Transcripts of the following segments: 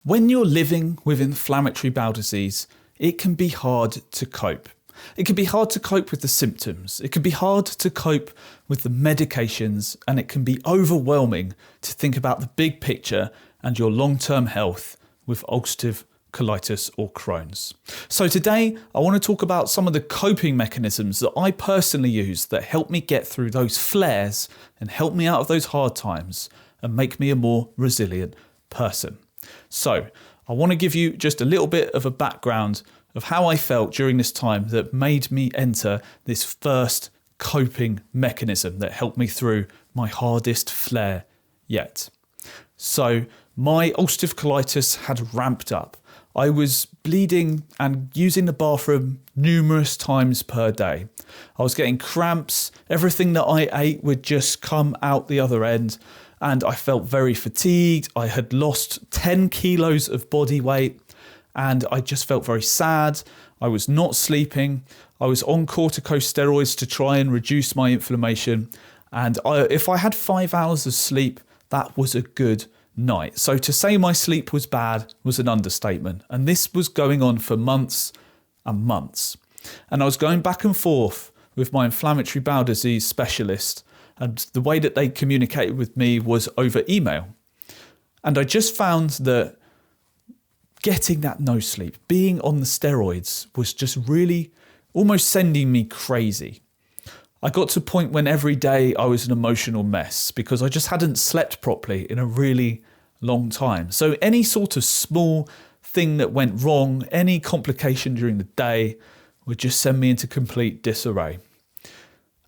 When you're living with inflammatory bowel disease, it can be hard to cope. It can be hard to cope with the symptoms. It can be hard to cope with the medications, and it can be overwhelming to think about the big picture and your long-term health with ulcerative colitis or Crohn's. So today, I want to talk about some of the coping mechanisms that I personally use that help me get through those flares and help me out of those hard times and make me a more resilient person. So I want to give you just a little bit of a background of how I felt during this time that made me enter this first coping mechanism that helped me through my hardest flare yet. So my ulcerative colitis had ramped up. I was bleeding and using the bathroom numerous times per day. I was getting cramps. Everything that I ate would just come out the other end. And I felt very fatigued. I had lost 10 kilos of body weight and I just felt very sad. I was not sleeping. I was on corticosteroids to try and reduce my inflammation. And if I had 5 hours of sleep, that was a good night. So to say my sleep was bad was an understatement. And this was going on for months and months. And I was going back and forth with my inflammatory bowel disease specialist. And the way that they communicated with me was over email. And I just found that getting that no sleep, being on the steroids, was just really almost sending me crazy. I got to a point when every day I was an emotional mess because I just hadn't slept properly in a really long time. So any sort of small thing that went wrong, any complication during the day, would just send me into complete disarray.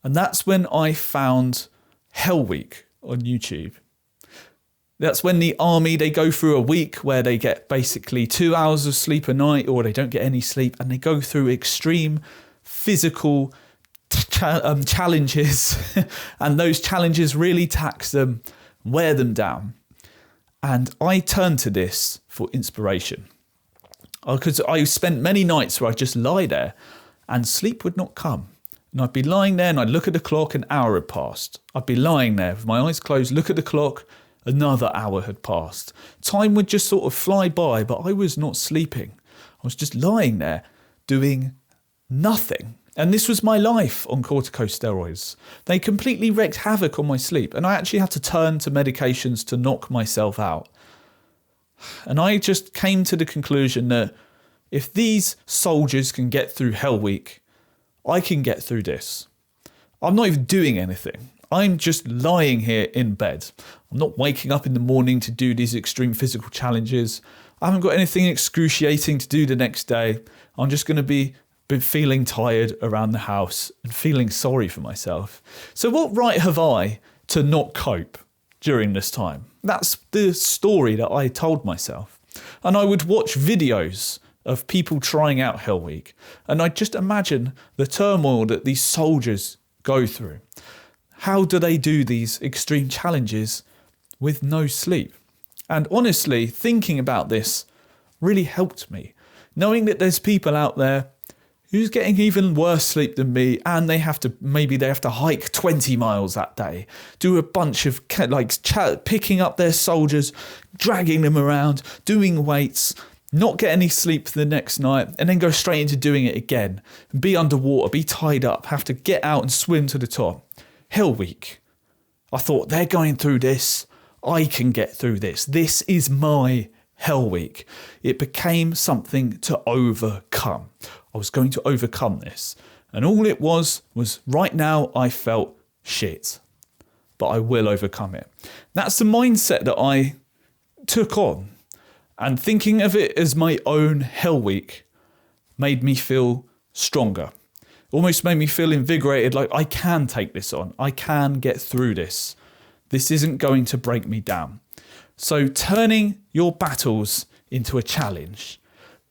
And that's when I found Hell Week on YouTube. That's when the army, they go through a week where they get basically 2 hours of sleep a night or they don't get any sleep, and they go through extreme physical challenges and those challenges really tax them, wear them down. And I turned to this for inspiration because I spent many nights where I'd just lie there and sleep would not come. And I'd be lying there and I'd look at the clock, an hour had passed. I'd be lying there with my eyes closed, look at the clock, another hour had passed. Time would just sort of fly by, but I was not sleeping. I was just lying there doing nothing. And this was my life on corticosteroids. They completely wreaked havoc on my sleep. And I actually had to turn to medications to knock myself out. And I just came to the conclusion that if these soldiers can get through Hell Week, I can get through this. I'm not even doing anything. I'm just lying here in bed. I'm not waking up in the morning to do these extreme physical challenges. I haven't got anything excruciating to do the next day. I'm just going to be feeling tired around the house and feeling sorry for myself. So what right have I to not cope during this time? That's the story that I told myself. And I would watch videos of people trying out Hell Week. And I just imagine the turmoil that these soldiers go through. How do they do these extreme challenges with no sleep? And honestly, thinking about this really helped me. Knowing that there's people out there who's getting even worse sleep than me, and they have to hike 20 miles that day, do a bunch of picking up their soldiers, dragging them around, doing weights, not get any sleep the next night, and then go straight into doing it again. Be underwater, be tied up, have to get out and swim to the top. Hell Week. I thought, they're going through this. I can get through this. This is my Hell Week. It became something to overcome. I was going to overcome this. And all it was right now I felt shit. But I will overcome it. That's the mindset that I took on. And thinking of it as my own Hell Week made me feel stronger. Almost made me feel invigorated, like I can take this on. I can get through this. This isn't going to break me down. So turning your battles into a challenge.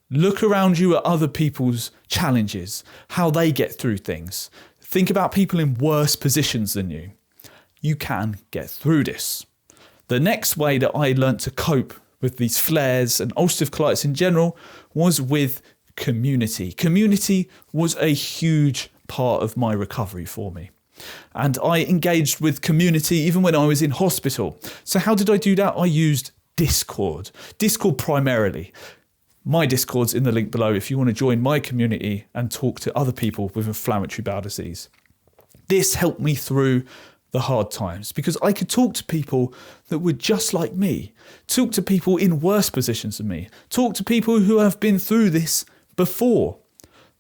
Look around you at other people's challenges, how they get through things. Think about people in worse positions than you. You can get through this. The next way that I learned to cope with these flares and ulcerative colitis in general was with community. Community was a huge part of my recovery for me. And I engaged with community even when I was in hospital. So how did I do that? I used Discord. Discord primarily. My Discord's in the link below if you want to join my community and talk to other people with inflammatory bowel disease. This helped me through the hard times because I could talk to people that were just like me, talk to people in worse positions than me, talk to people who have been through this before.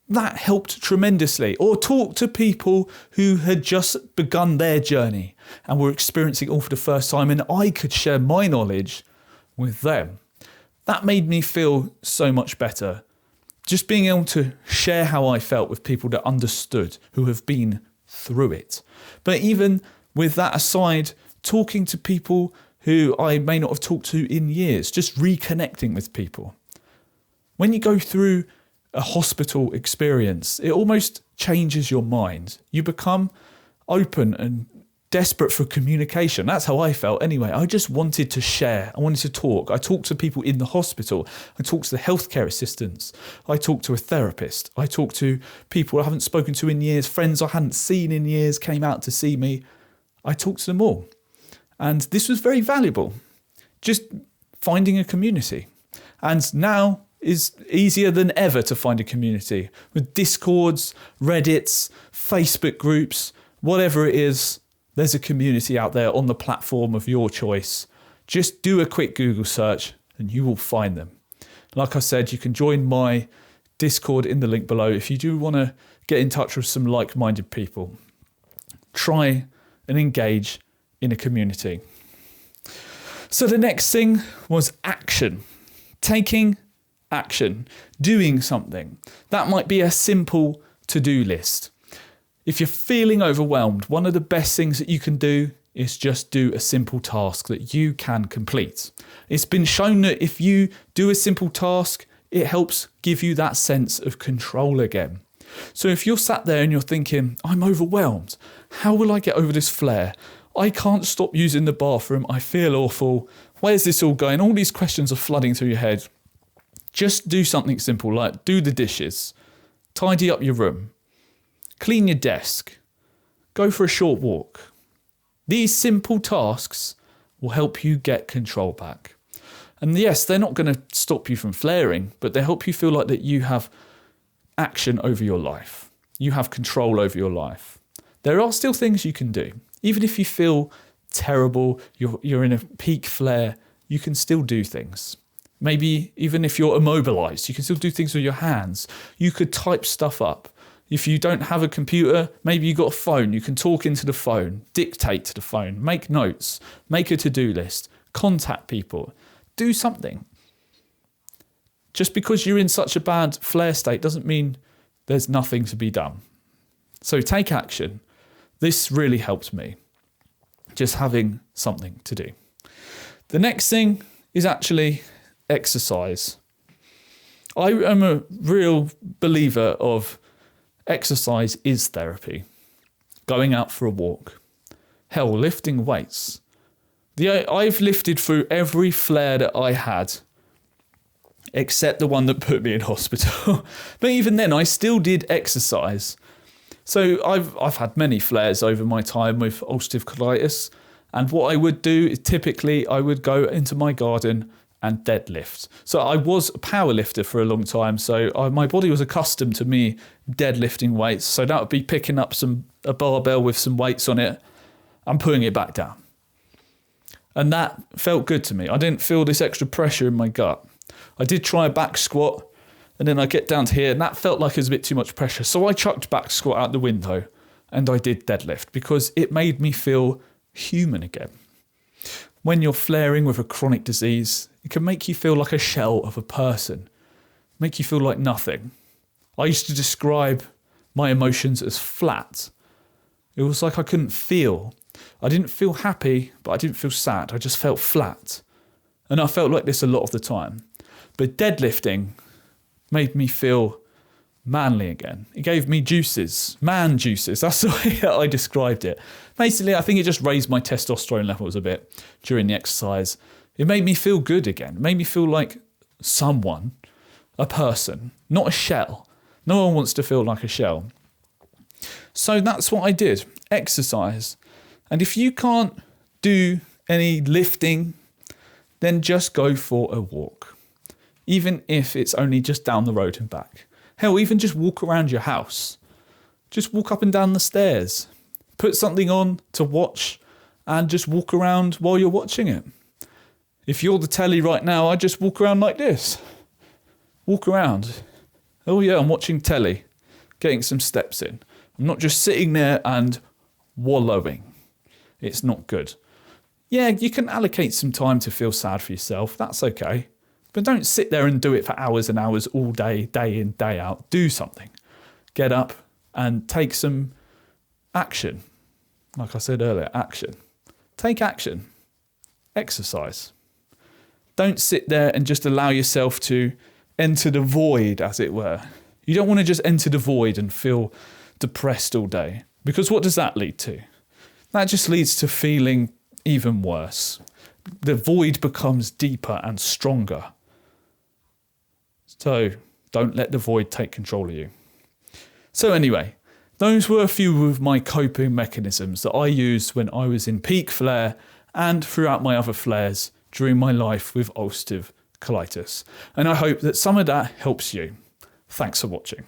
That helped tremendously. Or talk to people who had just begun their journey and were experiencing it all for the first time, and I could share my knowledge with them. That made me feel so much better. Just being able to share how I felt with people that understood, who have been through it. But even with that aside, talking to people who I may not have talked to in years, just reconnecting with people. When you go through a hospital experience, it almost changes your mind. You become open and desperate for communication. That's how I felt anyway. I just wanted to share. I wanted to talk. I talked to people in the hospital. I talked to the healthcare assistants. I talked to a therapist. I talked to people I haven't spoken to in years, friends I hadn't seen in years came out to see me. I talked to them all. And this was very valuable. Just finding a community. And now is easier than ever to find a community with Discords, Reddits, Facebook groups, whatever it is. There's a community out there on the platform of your choice. Just do a quick Google search and you will find them. Like I said, you can join my Discord in the link below if you do want to get in touch with some like-minded people. Try and engage in a community. So the next thing was action. Taking action. Doing something. That might be a simple to-do list. If you're feeling overwhelmed, one of the best things that you can do is just do a simple task that you can complete. It's been shown that if you do a simple task, it helps give you that sense of control again. So if you're sat there and you're thinking, I'm overwhelmed, how will I get over this flare? I can't stop using the bathroom, I feel awful, where's this all going? All these questions are flooding through your head. Just do something simple like do the dishes, tidy up your room, clean your desk, go for a short walk. These simple tasks will help you get control back. And yes, they're not going to stop you from flaring, but they help you feel like that you have action over your life. You have control over your life. There are still things you can do. Even if you feel terrible, you're in a peak flare, you can still do things. Maybe even if you're immobilized, you can still do things with your hands. You could type stuff up. If you don't have a computer, maybe you've got a phone. You can talk into the phone, dictate to the phone, make notes, make a to-do list, contact people, do something. Just because you're in such a bad flare state doesn't mean there's nothing to be done. So take action. This really helped me, just having something to do. The next thing is actually exercise. I am a real believer of exercise is therapy. Going out for a walk. Hell, lifting weights. I've lifted through every flare that I had, except the one that put me in hospital. But even then, I still did exercise. So I've had many flares over my time with ulcerative colitis. And what I would do is typically I would go into my garden and deadlift. So I was a power lifter for a long time. So my body was accustomed to me deadlifting weights. So that would be picking up a barbell with some weights on it and putting it back down. And that felt good to me. I didn't feel this extra pressure in my gut. I did try a back squat and then I get down to here and that felt like it was a bit too much pressure. So I chucked back squat out the window and I did deadlift because it made me feel human again. When you're flaring with a chronic disease, it can make you feel like a shell of a person, make you feel like nothing. I used to describe my emotions as flat. It was like I couldn't feel. I didn't feel happy, but I didn't feel sad. I just felt flat. And I felt like this a lot of the time. But deadlifting made me feel manly again. It gave me juices, man juices. That's the way that I described it. Basically, I think it just raised my testosterone levels a bit during the exercise. It made me feel good again. It made me feel like someone, a person, not a shell. No one wants to feel like a shell. So that's what I did, exercise. And if you can't do any lifting, then just go for a walk. Even if it's only just down the road and back. Hell, even just walk around your house. Just walk up and down the stairs. Put something on to watch and just walk around while you're watching it. If you're the telly right now, I just walk around like this. Walk around. Oh yeah, I'm watching telly, getting some steps in. I'm not just sitting there and wallowing. It's not good. Yeah, you can allocate some time to feel sad for yourself. That's okay. But don't sit there and do it for hours and hours all day, day in, day out. Do something. Get up and take some action. Like I said earlier, action. Take action. Exercise. Don't sit there and just allow yourself to enter the void, as it were. You don't want to just enter the void and feel depressed all day. Because what does that lead to? That just leads to feeling even worse. The void becomes deeper and stronger. So don't let the void take control of you. So anyway, those were a few of my coping mechanisms that I used when I was in peak flare and throughout my other flares during my life with ulcerative colitis. And I hope that some of that helps you. Thanks for watching.